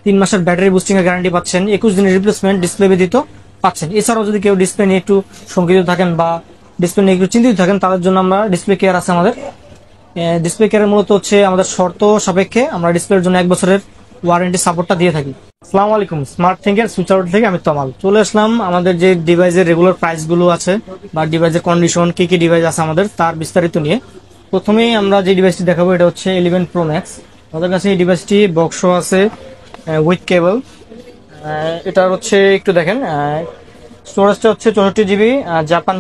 3 মাসের battery boosting এর guarantee পাচ্ছেন, 21 দিনের রিপ্লেসমেন্ট ডিসপ্লে ব্যতীত পাচ্ছেন। এছাড়াও যদি কেউ ডিসপ্লে নিয়ে একটু শঙ্কিত থাকেন বা ডিসপ্লে নিয়ে একটু চিন্তিত থাকেন, তাদের জন্য আমরা ডিসপ্লে কেয়ার আছে আমাদের। ডিসপ্লে কেয়ারের মূলত হচ্ছে আমাদের শর্ত সাপেক্ষে আমরা ডিসপ্লের জন্য 1 বছরের ওয়ারেন্টি সাপোর্টটা দিয়ে থাকি। আসসালামু আলাইকুম, স্মার্ট থিঙ্কের সুইচ থেকে আমি তমাল চলে আসলাম। আমাদের যে ডিভাইসের রেগুলার প্রাইস গুলো আছে বা ডিভাইসের কন্ডিশন, কি কি ডিভাইস আছে আমাদের, তার বিস্তারিত নিয়ে প্রথমেই আমরা যে ডিভাইসটি দেখাবো এটা হচ্ছে 11 Pro Max। আমাদের কাছে এই ডিভাইসটি বক্স আছে উইথ কেবল। এটার হচ্ছে একটু দেখেন, স্টোরেজটা হচ্ছে 64 GB, Japan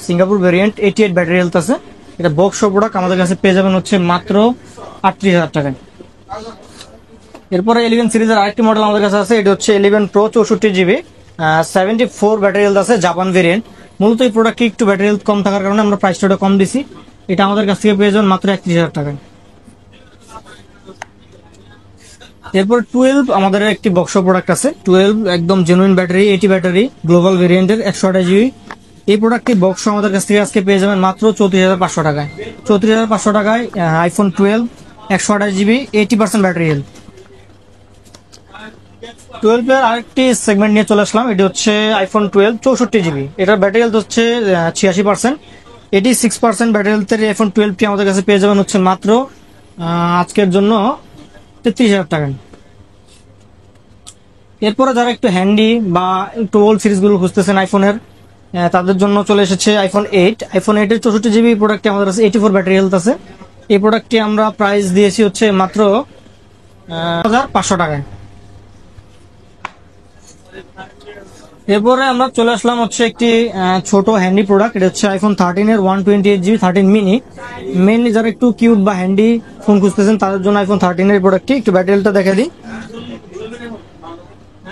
Singapore variant, 88 battery health আছে। এটা বক্স প্রোডাক্ট আমাদের কাছে পেয়ে যাবেন হচ্ছে মাত্র 38,000 টাকায়। এরপরে 11 সিরিজের আরেকটি মডেল আমাদের কাছে আছে, এটা হচ্ছে 11 Pro 64 GB, 74 ব্যাটারি হেলথ আছে, জাপান ভেরিয়েন্ট। মূলত এই প্রোডাক্টটি একটু ব্যাটারি হেলথ কম থাকার কারণে আমরা প্রাইসটা কম দিছি। এটা আমাদের কাছ থেকে পেয়ে যাবেন মাত্র 31,000 টাকায়। এরপর 12 আমাদের একটি বক্স প্রোডাক্ট আছে, 12 একদম জেনুইন ব্যাটারি, 80 ব্যাটারি, গ্লোবাল ভেরিয়েন্টের 128 GB। এই প্রোডাক্টটি বক্স আমাদের কাছ থেকে আজকে পেয়ে যাবেন মাত্র 34,500 টাকায়। 34,500 টাকায় আইফোন 12 128 GB 80% ব্যাটারি হেলথ। 12 এর আরেকটি সেগমেন্ট নিয়ে চলে আসলাম, এটি হচ্ছে আইফোন 12 64 GB। এটার ব্যাটারি হেলথ হচ্ছে 86%, 86% ব্যাটারি হেলথের আইফোন 12টি আমাদের কাছে পেয়ে যাবেন হচ্ছে মাত্র আজকের জন্য 33,000 টাকায়। এরপরে যারা একটু হ্যান্ডি বা একটু ওল্ড সিরিজগুলো খুঁজতেছেন আইফোনের, তাদের জন্য চলে এসেছে আইফোন 8। আইফোন 8 এর 64 GB প্রোডাক্টটি আমাদের কাছে 84 ব্যাটারি হেলথ আছে। এই প্রোডাক্টটি আমরা প্রাইস দিয়েছি হচ্ছে মাত্র 1,500 টাকায়। এরপরে আমরা চলে আসলাম হচ্ছে একটি ছোট হ্যান্ডি প্রোডাক্ট, এটা হচ্ছে আইফোন 13 এর 128 GB 13 মিনি। মেনলি যারা একটু কিউট বা হ্যান্ডি ফোন খুঁজতেছেন তাদের জন্য আইফোন 13 এর প্রোডাক্টটি। একটু ব্যাটারি হেলথটা দেখা দিই।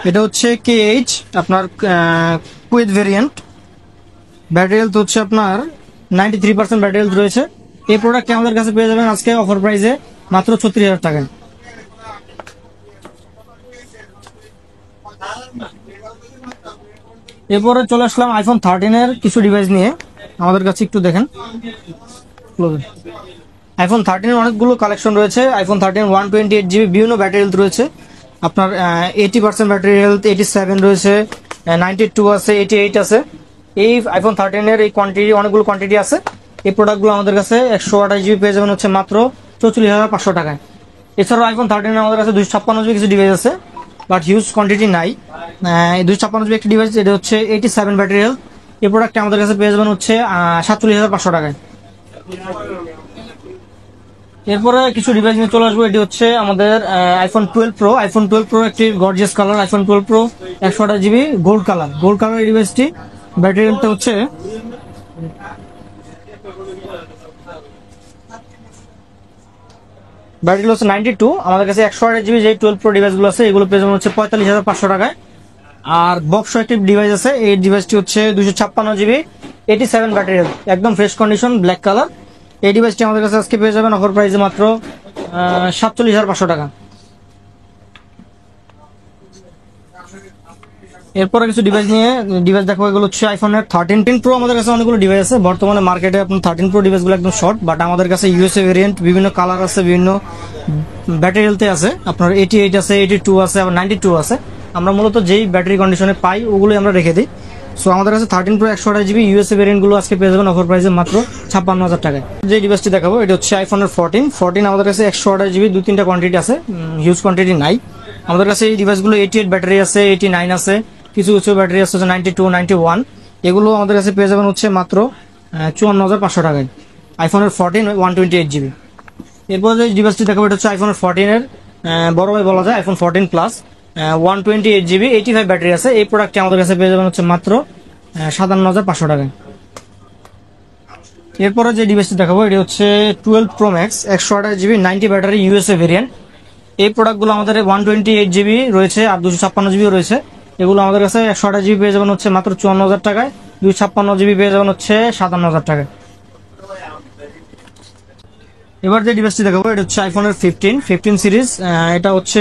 এটা হচ্ছে KH আপনার কুইথ ভেরিয়েন্ট, ব্যাটারি হেলথ হচ্ছে আপনার 93% ব্যাটারি হেলথ রয়েছে। এই প্রোডাক্টটি আমাদের কাছে পেয়ে যাবেন আজকে অফার প্রাইসে মাত্র 36,000 টাকায়। এরপরে চলে আসলাম আইফোন 13 এর কিছু ডিভাইস নিয়ে। আমাদের কাছে একটু দেখেন, আইফোন 13 এর অনেকগুলো কালেকশন রয়েছে। আইফোন 13 128 GB বিভিন্ন ব্যাটারি হেলথ রয়েছে আপনার, 80% ব্যাটারি হেলথ, 87 রয়েছে, 92 আছে, 88 আছে। এই আইফোন 13 এর এই কোয়ান্টিটি, অনেকগুলো কোয়ান্টিটি আছে। এই প্রোডাক্টগুলো আমাদের কাছে 128 GB পেয়ে যাবেন হচ্ছে মাত্র 44,500 টাকায়। এছাড়াও আইফোন 13 এর আমাদের কাছে 256 GB কিছু ডিভাইস আছে, বাট হিউজ কোয়ান্টিটি নাই। এই 256 GB একটি ডিভাইস, এটা হচ্ছে 87 ব্যাটারি হেলথ। এই প্রোডাক্টটা আমাদের কাছে পেয়ে যাবেন হচ্ছে 47,500 টাকায়। এরপরে কিছু ডিভাইস নিয়ে চলে আসবো, এটি হচ্ছে আমাদের আইফোন 12 Pro। আইফোন 12 Pro একটি gorgeous colour, iPhone 12 Pro 128 GB gold colour. Gold colour এই ডিভাইসটি ব্যাটারি হেলথ হচ্ছে ব্যাটারি হচ্ছে 92। আমাদের কাছে 128 GB যে 12 Pro ডিভাইস গুলো আছে এগুলো পেয়ে যাবেন হচ্ছে 45,500 টাকায়। আর বক্স একটি ডিভাইস আছে, এই ডিভাইসটি হচ্ছে 256 GB 87 ব্যাটারি হেলথ, একদম ফ্রেশ কন্ডিশন, ব্ল্যাক কালার। এই ডিভাইসটি আমাদের কাছে আজকে পেয়ে যাবেন অফার প্রাইসে মাত্র 47,500 টাকা। এরপরে কিছু ডিভাইস দেখো, এগুলো হচ্ছে আইফোনের 13 Pro। আমাদের কাছে অনেকগুলো ডিভাইস আছে বর্তমানে মার্কেটে। আপনার 13 Pro ডিভাইসগুলো একদম শর্ট, বাট আমাদের কাছে ইউএসএ ভেরিয়েন্ট, বিভিন্ন কালার আছে, বিভিন্ন ব্যাটারি হেলথে আছে। আপনার 88 আছে, 82 আছে, আবার 92 আছে। আমরা মূলত যেই ব্যাটারি কন্ডিশনে পাই ওগুলোই আমরা রেখে দিই। সো আমাদের কাছে 13 Pro 128 GB ইউএসএ ভেরিয়েন্ট গুলো আজকে পেয়ে যাবেন অফার প্রাইসে মাত্র 56,000 টাকায়। যে ডিভাইসটি দেখাবো এটা হচ্ছে আইফোনের 14 আমাদের কাছে 128 GB 2-3টা কোয়ান্টিটি আছে, হিউজ কোয়ান্টিটি নাই। আমাদের কাছে এই ডিভাইসগুলো 88 ব্যাটারি আছে, 89 আছে, কিছু কিছু ব্যাটারি আছে 92, 91। এগুলো আমাদের কাছে পেয়ে যাবেন হচ্ছে মাত্র 54,500 টাকায় আইফোনের 14 128 GB। এরপর যে ডিভাইসটি দেখাবো এটা হচ্ছে আইফোনের 14 এর বড় ভাই বলা যায়, আইফোন 14 প্লাস, 128 GB 85 ব্যাটারি আছে। এই প্রোডাক্টটি আমাদের কাছে পেয়ে যাবেন হচ্ছে মাত্র 57,500 টাকায়। এরপরে যে ডিভাইসটি দেখাবো এটা হচ্ছে 12 Pro Max 128 GB 90 battery USA variant. এই প্রোডাক্টগুলো আমাদের 128 GB রয়েছে আর 256 GB রয়েছে। এগুলো আমাদের কাছে 128 GB পেয়ে যাবেন হচ্ছে মাত্র 54,000 টাকায়, 256 GB পেয়ে যাবেন হচ্ছে 57,000 টাকায়। এবার যে ডিভাইসটি দেখাবো এটা হচ্ছে আইফোনের 15 সিরিজ। এটা হচ্ছে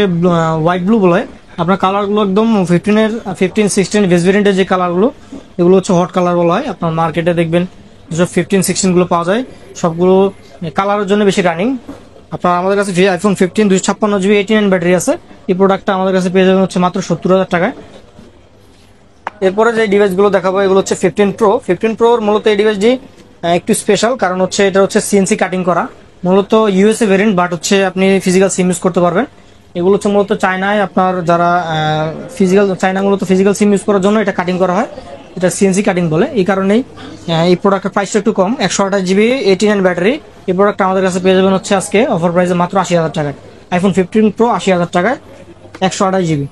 হোয়াইট ব্লু বলে। আপনার কালারগুলো একদম 15, 16 বেস ভেরিয়েন্টের যে কালারগুলো, এগুলো হচ্ছে হট কালার বলা হয়। আপনার মার্কেটে দেখবেন যেসব 15, 16 গুলো পাওয়া যায় সবগুলো কালারের জন্য বেশি রানিং। আপনার আমাদের কাছে আইফোন 15 256 জিবি 89 ব্যাটারি আছে। এই প্রোডাক্টটা আমাদের কাছে পেয়ে যাবেন হচ্ছে মাত্র 70,000 টাকায়। এরপরে যে ডিভাইসগুলো দেখাবো এগুলো হচ্ছে 15 প্রো। 15 প্রোর মূলত এই ডিভাইসটি একটু স্পেশাল, কারণ হচ্ছে এটা হচ্ছে সিএনসি কাটিং করা, মূলত ইউএসএ ভেরিয়েন্ট, বাট হচ্ছে আপনি ফিজিক্যাল সিম ইউজ করতে পারবেন। এগুলো হচ্ছে মূলত চায়নায় আপনার যারা মূলত ফিজিক্যাল সিম ইউজ করার জন্য এটা কাটিং করা হয়, এটা সিএনসি কাটিং বলে। এই কারণেই এই প্রোডাক্টের প্রাইসটা একটু কম, 128 জিবি 89 ব্যাটারি। এই প্রোডাক্ট আমাদের কাছে পেয়ে যাবেন হচ্ছে আজকে অফার প্রাইসে মাত্র 80,000 টাকায়। আইফোন 15 প্রো 80,000 টাকায় 128 জিবি।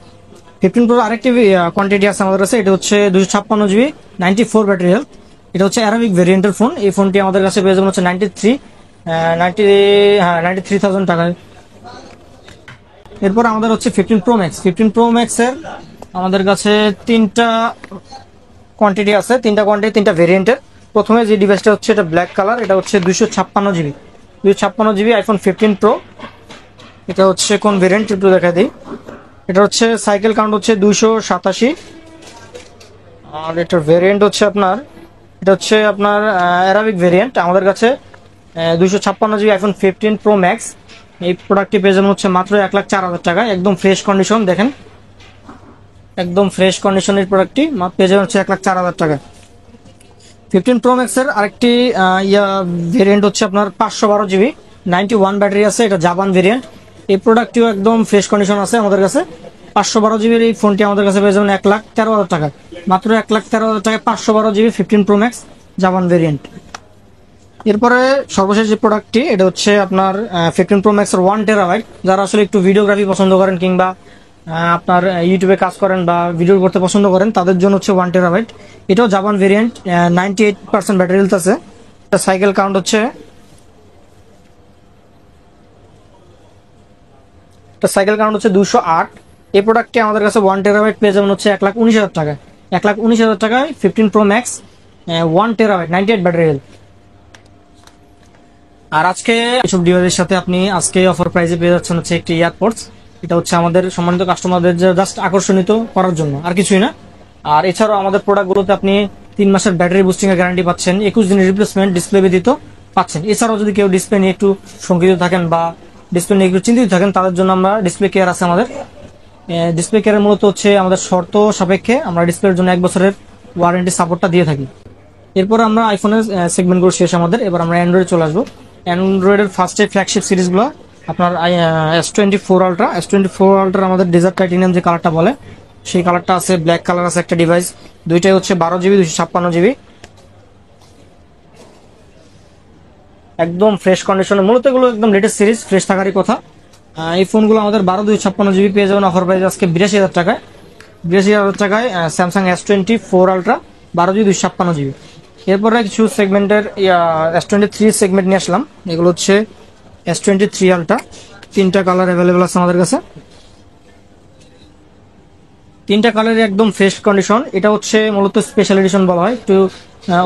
15 প্রো আরেকটি কোয়ান্টিটি আছে আমাদের কাছে, এটা হচ্ছে 256 জিবি 94 ব্যাটারি হেলথ। এটা হচ্ছে অ্যারাবিক ভেরিয়েন্টের ফোন। এই ফোনটি আমাদের কাছে পেয়ে যাবেন হচ্ছে 93,000 টাকায়। এরপর আমাদের হচ্ছে 15 প্রো ম্যাক্স। 15 প্রো ম্যাক্সের আমাদের কাছে তিনটা কোয়ান্টিটি আছে, তিনটা ভেরিয়েন্টের। প্রথমে যে ডিভাইসটা হচ্ছে এটা ব্ল্যাক কালার, এটা হচ্ছে 256 জিবি আইফোন 15 প্রো। এটা হচ্ছে কোন ভেরিয়েন্ট একটু দেখা দিই। এটা হচ্ছে সাইকেল কাউন্ট হচ্ছে 287, আর এটার ভেরিয়েন্ট হচ্ছে এটা হচ্ছে আপনার অ্যারাবিক ভেরিয়েন্ট। আমাদের কাছে 256 জিবি আইফোন 15 প্রো ম্যাক্স। এই প্রোডাক্টটি পেয়ে যাবেন হচ্ছে মাত্র 1,04,000 টাকা। একদম ফ্রেশ কন্ডিশন, দেখেন একদম ফ্রেশ কন্ডিশনের প্রোডাক্টটি পেয়ে যাবেন হচ্ছে 1,04,000 টাকা। 15 প্রো ম্যাক্সের আরেকটি ভেরিয়েন্ট হচ্ছে আপনার 512 জিবি 91 ব্যাটারি আছে, এটা জাপান ভেরিয়েন্ট। এই প্রোডাক্টটিও একদম ফ্রেশ কন্ডিশন আছে আমাদের কাছে। 512 জিবির এই ফোনটি আমাদের কাছে পেয়ে যাবেন 1,13,000 টাকা, মাত্র 1,13,000 টাকায় 512 GB 15 pro max Japan variant. এরপরে সর্বশেষ যে প্রোডাক্টটি, এটা হচ্ছে আপনার 15 প্রো ম্যাক্সের 1 টেরাবাইট। যারা আসলে একটু ভিডিওগ্রাফি পছন্দ করেন কিংবা আপনার ইউটিউবে কাজ করেন বা ভিডিও করতে পছন্দ করেন, তাদের জন্য হচ্ছে 1 টেরাবাইট। এটাও জাপান ভেরিয়েন্ট, 98% ব্যাটারি হেলথ আছে। সাইকেল কাউন্ট হচ্ছে 208। এই প্রোডাক্টটি আমাদের কাছে 1 টেরাবাইট পেয়ে যাবেন হচ্ছে 1,19,000 টাকায়। 1,19,000 টাকায় 15 pro max 1 terabyte 98 battery health. আর আজকে এসব ডিভাইসের সাথে আপনি আজকে অফার প্রাইসে পেয়ে যাচ্ছেন হচ্ছে একটি ইয়ারপডস। এটা হচ্ছে আমাদের সম্মানিত কাস্টমারদের জাস্ট আকর্ষণিত করার জন্য, আর কিছুই না। আর এছাড়াও আমাদের প্রোডাক্টগুলোতে আপনি 3 মাসের ব্যাটারি বুস্টিং এর গ্যারান্টি পাচ্ছেন, 21 দিনের রিপ্লেসমেন্ট ডিসপ্লে ব্যতীত পাচ্ছেন। এছাড়াও যদি কেউ ডিসপ্লে নিয়ে একটু শঙ্কিত থাকেন বা ডিসপ্লে নিয়ে একটু চিন্তিত থাকেন, তাদের জন্য আমরা ডিসপ্লে কেয়ার আছে আমাদের। ডিসপ্লে কেয়ারের মূলত হচ্ছে আমাদের শর্ত সাপেক্ষে আমরা ডিসপ্লের জন্য 1 বছরের ওয়ারেন্টি সাপোর্টটা দিয়ে থাকি। এরপর আমরা আইফোনের সেগমেন্টগুলো শেষ আমাদের, এবার আমরা অ্যান্ড্রয়েডে চলে আসবো। অ্যান্ড্রয়েডের ফার্স্টে ফ্ল্যাগশিপ সিরিজগুলো আপনার S24 আলট্রা। S24 আলট্রা আমাদের ডেজার্ট টাইটেনিয়াম যে কালারটা বলে সেই কালারটা আছে, ব্ল্যাক কালার আছে একটা ডিভাইস। দুইটাই হচ্ছে 12 জিবি 256 জিবি, একদম ফ্রেশ কন্ডিশনে। মূলত এগুলো একদম লেটেস্ট সিরিজ, ফ্রেশ থাকারই কথা। এই ফোনগুলো আমাদের 12 256 জিবি পেয়ে যাবেন অফার প্রাইস আজকে 82,000 টাকায়। 82,000 টাকায় Samsung S24 ultra 12 GB 256 GB. এরপরে কিছু সেগমেন্টের S23 সেগমেন্ট নিয়ে আসলাম। এগুলো হচ্ছে S23 আলট্রা, 3টা কালার অ্যাভেলেবেল আছে আমাদের কাছে। 3টা কালারের একদম ফ্রেশ কন্ডিশন। এটা হচ্ছে মূলত স্পেশাল এডিশন বলা হয়, একটু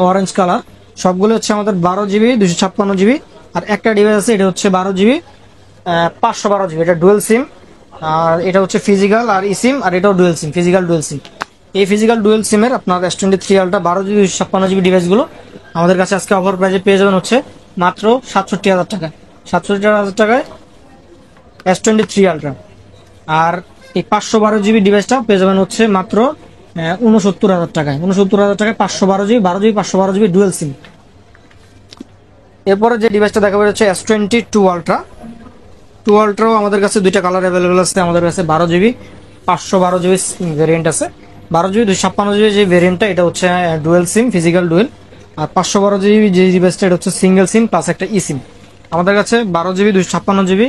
অরেঞ্জ কালার। সবগুলো হচ্ছে আমাদের 12 জিবি 256 জিবি। আর একটা ডিভাইস আছে, এটা হচ্ছে 12 জিবি 512 জিবি, এটা ডুয়েল সিম। আর এটা হচ্ছে ফিজিক্যাল আর ই সিম, আর এটাও ডুয়েল সিম, ফিজিক্যাল ডুয়েল সিম। এই ফিজিক্যাল ডুয়েল সিমের আপনার S23 আলট্রা 12 জিবি 256 জিবি ডিভাইসগুলো আমাদের কাছে আজকে অফার প্রাইসে পেয়ে যাবেন হচ্ছে মাত্র 67,000 টাকায়। 67,000 টাকায় S23 আলট্রা। আর এই 512 জিবি ডিভাইসটা পেয়ে যাবেন হচ্ছে মাত্র 69,000 টাকায়। 69,000 টাকায় 512 জিবি 512 জিবি ডুয়েল সিম। এরপরে যে ডিভাইসটা দেখাবো হচ্ছে S22 আলট্রা। 2 আলট্রাও আমাদের কাছে 2টা কালার অ্যাভেলেবেল আছে। আমাদের কাছে 12 জিবি 512 জিবি ভেরিয়েন্ট আছে। 12 জিবি 256 জিবি যে ভেরিয়েন্টটা, এটা হচ্ছে ডুয়েল সিম, ফিজিক্যাল ডুয়েল। আর 512 জিবি যে ডিভাইসটা, এটা হচ্ছে সিঙ্গেল সিম প্লাস একটা ই সিম। আমাদের কাছে 12 জিবি 256 জিবি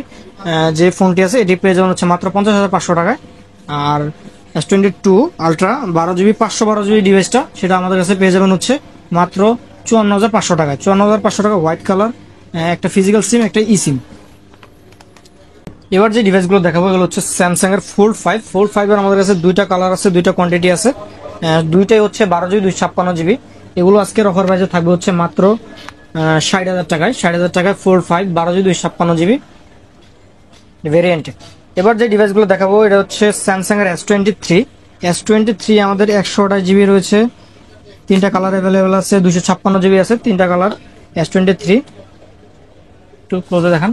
যে ফোনটি আছে এটি পেয়ে যাবেন হচ্ছে মাত্র 50,500 টাকায়। আর S22 আলট্রা 12 জিবি 512 জিবি ডিভাইসটা, সেটা আমাদের কাছে পেয়ে যাবেন হচ্ছে মাত্র 54,500 টাকায়। 54,500 টাকা, হোয়াইট কালার, একটা ফিজিক্যাল সিম, একটা ই সিম। এবার যে ডিভাইসগুলো দেখাবো এগুলো হচ্ছে স্যামসাং এর ফোল্ড 5 এর আমাদের কাছে 2টা কালার আছে, 2টা কোয়ান্টিটি আছে। দুইটাই হচ্ছে 12 জিবি 256 জিবি। এগুলো আজকের অফার প্রাইসে থাকবে হচ্ছে মাত্র 60,000 টাকায়। 60,000 টাকায় ফোল্ড 5 12 জিবি 256 জিবি ভেরিয়েন্টে। এবার যে ডিভাইসগুলো দেখাবো এটা হচ্ছে স্যামসাং এর S23 আমাদের 128 জিবি রয়েছে। 3টা কালার অ্যাভেলেবেল আছে, 256 জিবি আছে, 3টা কালার। S23 একটু ক্লোজে দেখান।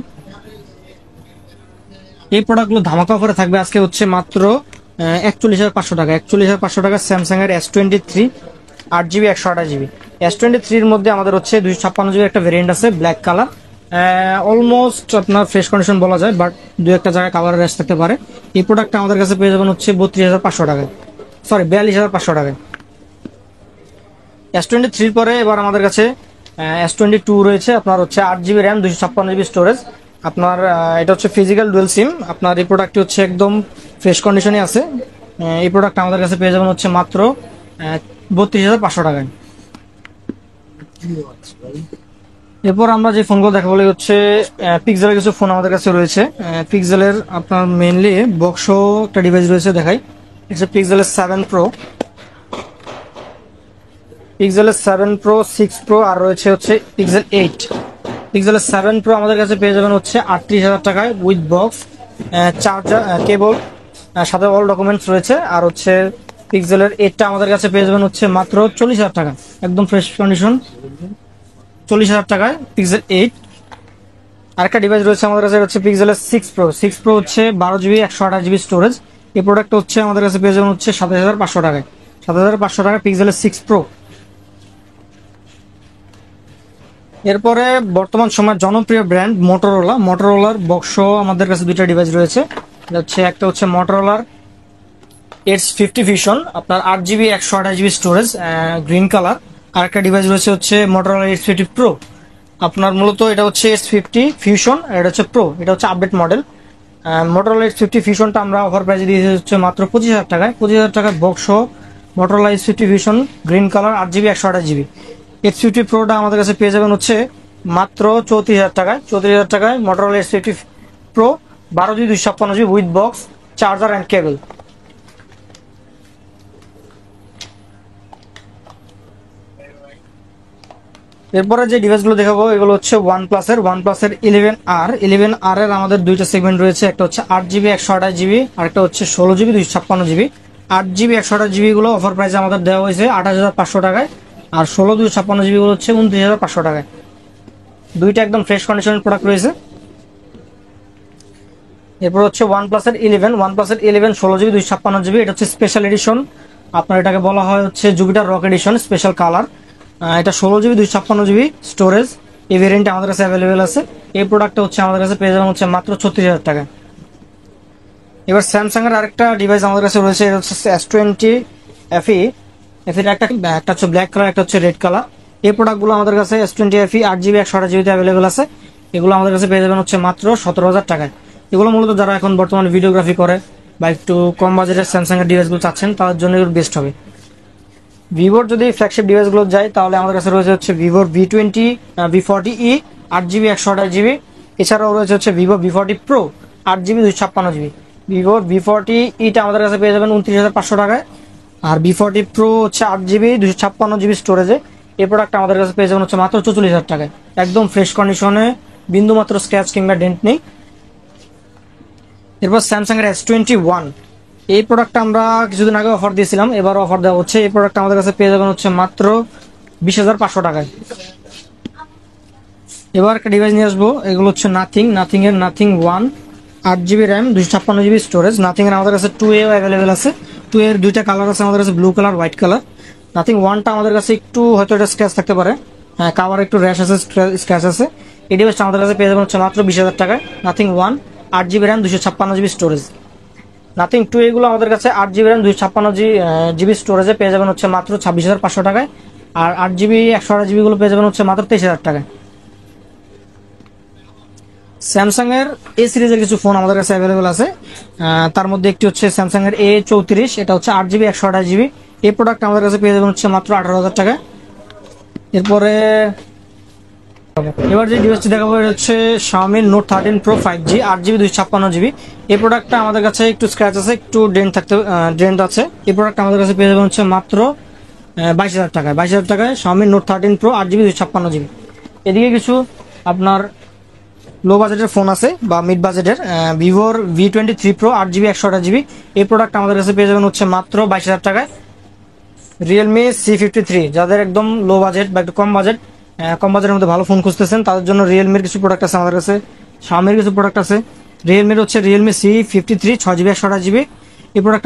এই প্রোডাক্টগুলো ধামাকা অফারে থাকবে আজকে হচ্ছে মাত্র 41,500 টাকা। 41,500 টাকা স্যামসাং এর S23 8GB 128GB। S23 এর মধ্যে আমাদের হচ্ছে 256GB একটা ভেরিয়েন্ট আছে ব্ল্যাক কালার, অলমোস্ট আপনার ফ্রেশ কন্ডিশন বলা যায়, বাট দু একটা জায়গায় কালার রেস থাকতে পারে। এই প্রোডাক্টটা আমাদের কাছে পেয়ে যাবেন হচ্ছে 32,500 টাকায়, সরি 42,500 টাকায়। S23 পরে এবার আমাদের কাছে S22 রয়েছে, আপনার হচ্ছে 8GB র্যাম 256GB স্টোরেজ। আপনার এটা হচ্ছে ফিজিক্যাল ডুয়েল সিম। আপনার এই প্রোডাক্টটি হচ্ছে একদম ফ্রেশ কন্ডিশনে আছে। এই প্রোডাক্ট আমাদের কাছে পেয়ে যাবেন হচ্ছে মাত্র 32,500 টাকায়। এরপর আমরা যে ফোনগুলো দেখাবো হচ্ছে পিক্সেলের কিছু ফোন আমাদের কাছে রয়েছে। পিক্সেলের আপনার মেইনলি বক্সো একটা ডিভাইস রয়েছে, দেখাই। এটা পিক্সেলের 7 প্রো, পিক্সেলের 7 প্রো, 6 প্রো, আর রয়েছে হচ্ছে পিক্সেল 8। পিক্সেলের 7 প্রো আমাদের কাছে পেয়ে যাবেন হচ্ছে 38,000 টাকায় উইথ বক্স, চার্জার, কেবল, সাথে অল ডকুমেন্টস রয়েছে। আর হচ্ছে পিক্সেলের 8টা আমাদের কাছে পেয়ে যাবেন হচ্ছে মাত্র 40,000 টাকা, একদম ফ্রেশ কন্ডিশন, 40,000 টাকায় পিক্সেল 8। আরেকটা ডিভাইস রয়েছে আমাদের কাছে, হচ্ছে পিক্সেলের 6 প্রো। 6 প্রো হচ্ছে 12GB 128GB স্টোরেজ। এই প্রোডাক্টটা হচ্ছে আমাদের কাছে পেয়ে যাবেন হচ্ছে 27,500 টাকায়, 27,500 টাকা পিক্সেলের 6 প্রো। এরপরে বর্তমান সময়ের জনপ্রিয় ব্র্যান্ড মোটরোলা, মোটরোলার বক্সো আমাদের কাছে দুইটা ডিভাইস রয়েছে। হচ্ছে একটা হচ্ছে মোটরোলার H50 ভিশন, আপনার 8GB 128GB storage, green colour. আর একটা ডিভাইস রয়েছে হচ্ছে মোটরোলা H50 প্রো। আপনার মূলত এটা হচ্ছে H50 ফিউশন, আর এটা হচ্ছে প্রো, এটা হচ্ছে আপডেট মডেল। মোটরোলা H50 ফিউশনটা আমরা অফার প্রাইসে দিয়েছি হচ্ছে মাত্র 25,000 টাকায়। 25,000 টাকার বক্সো Motorola H50 fusion green colour 8GB 128GB। H50 প্রোটা আমাদের কাছে পেয়ে যাবেন হচ্ছে মাত্র 34,000 টাকায়। 34,000 টাকায় Motorola H50 pro 12GB 256GB with box, charger and cable. এরপরে যে ডিভাইসগুলো দেখাবো এগুলো হচ্ছে ওয়ানপ্লাসের 11R। 11R এর আমাদের দুইটা সেগমেন্ট রয়েছে, একটা হচ্ছে 8GB 128GB আর একটা হচ্ছে 16GB 256GB। 8GB 128GB গুলো অফার প্রাইসে আমাদের দেওয়া হয়েছে 28,500 টাকায়, আর 16 256GB গুলো হচ্ছে 29,500 টাকায়। দুইটা একদম ফ্রেশ কন্ডিশনের প্রোডাক্ট রয়েছে। এরপর হচ্ছে ওয়ানপ্লাসের 11 16GB 256GB, এটা হচ্ছে স্পেশাল এডিশন। আপনার এটাকে বলা হয় হচ্ছে Jupiter rock addition special colour. এটা 16GB 256GB স্টোরেজ। এই ভেরিয়েন্টটা আমাদের কাছে অ্যাভেলেবেল আছে। এই প্রোডাক্টটা হচ্ছে আমাদের কাছে পেয়ে যাবেন হচ্ছে মাত্র 36,000 টাকা। এবার স্যামসাং এর আরেকটা ডিভাইস আমাদের কাছে রয়েছে, এটা হচ্ছে S20 FE। এর একটা হচ্ছে ব্ল্যাক কালার, একটা হচ্ছে রেড কালার। এই প্রোডাক্টগুলো আমাদের কাছে S20 FE 8GB 128GB তে অ্যাভেলেবেল আছে। এগুলো আমাদের কাছে পেয়ে যাবেন হচ্ছে মাত্র 17,000 টাকায়। এগুলো মূলত যারা এখন বর্তমানে ভিডিওগ্রাফি করে বা একটু কম বাজেটের স্যামসাং এর ডিভাইসগুলো চাচ্ছেন তাদের জন্য এগুলো বেস্ট হবে। ভিভোর যদি ফ্ল্যাগশিপ ডিভাইসগুলো যায় তাহলে আমাদের কাছে রয়েছে হচ্ছে ভিভোর V40e 8GB 128GB। এছাড়াও রয়েছে হচ্ছে Vivo V40 pro 8GB 256GB। ভিভোর V40e আমাদের কাছে পেয়ে যাবেন 29,500 টাকায়, আর V40 প্রো হচ্ছে 8GB 256GB স্টোরেজে। এই প্রোডাক্ট আমাদের কাছে পেয়ে যাবেন হচ্ছে মাত্র 44,000 টাকায়, একদম ফ্রেশ কন্ডিশনে, বিন্দু মাত্র স্ক্র্যাচ কিংবা ডেন্ট নেই। এরপর স্যামসাং এর S21, এই প্রোডাক্টটা আমরা কিছুদিন আগে অফার দিয়েছিলাম, এবার অফার দেওয়া হচ্ছে। এই প্রোডাক্টটা আমাদের কাছে পেয়ে যাবেন হচ্ছে মাত্র 20,500 টাকায়। এবার একটা ডিভাইস নিয়ে আসবো, এগুলো হচ্ছে নাথিং এর nothing 1 8GB RAM 256GB storage. Nothing এর আমাদের কাছে 2A অ্যাভেলেবেল আছে। 2A এর দুইটা কালার আছে আমাদের কাছে, blue colour, white colour. Nothing 1টা আমাদের কাছে একটু হয়তো এটা স্ক্র্যাচ থাকতে পারে, হ্যাঁ কাভার একটু র্যাশ আছে, স্ক্র্যাচ আছে। এই ডিভাইসটা আমাদের কাছে পেয়ে যাবেন হচ্ছে মাত্র 20,000 টাকায়। Nothing 1 8GB RAM 256GB storage. Nothing 2 এগুলো আমাদের কাছে 8GB র্যাম 256GB স্টোরেজে পেয়ে যাবেন হচ্ছে মাত্র 26,500 টাকায়, আর 8GB 128GB গুলো পেয়ে যাবেন হচ্ছে মাত্র 23,000 টাকায়। স্যামসাং এর এ সিরিজের কিছু ফোন আমাদের কাছে অ্যাভেলেবেল আছে। তার মধ্যে একটি হচ্ছে স্যামসাং এর A34, এটা হচ্ছে 8GB 128GB। এই প্রোডাক্ট আমাদের কাছে পেয়ে যাবেন হচ্ছে মাত্র 18,000 টাকায়। এরপরে এবার যে ডিভাইসটি দেখাবো এটা হচ্ছে Xiaomi Note 13 Pro 5G 8GB 256GB। এই প্রোডাক্টটা আমাদের কাছে একটু স্ক্র্যাচ আছে, একটু ডেন্ট আছে। এই প্রোডাক্ট আমাদের কাছে পেয়ে যাবেন হচ্ছে মাত্র 22,000 টাকায়। 22,000 টাকায় Xiaomi Note 13 Pro 8GB 256GB। এদিকে কিছু আপনার লো বাজেটের ফোন আছে বা মিড বাজেটের, ভিভোর V23 Pro 8GB 128GB। এই প্রোডাক্ট আমাদের কাছে পেয়ে যাবেন হচ্ছে মাত্র 22,000 টাকায়। রিয়েলমি C53, যাদের একদম লো বাজেট বা একটু কম বাজেটের মধ্যে ভালো ফোন খুঁজতেছেন তাদের জন্য রিয়েলমির কিছু প্রোডাক্ট আছে আমাদের কাছে, Xiaomiর কিছু প্রোডাক্ট আছে। রিয়েলমির হচ্ছে রিয়েলমি C53 6GB 128GB। এই প্রোডাক্ট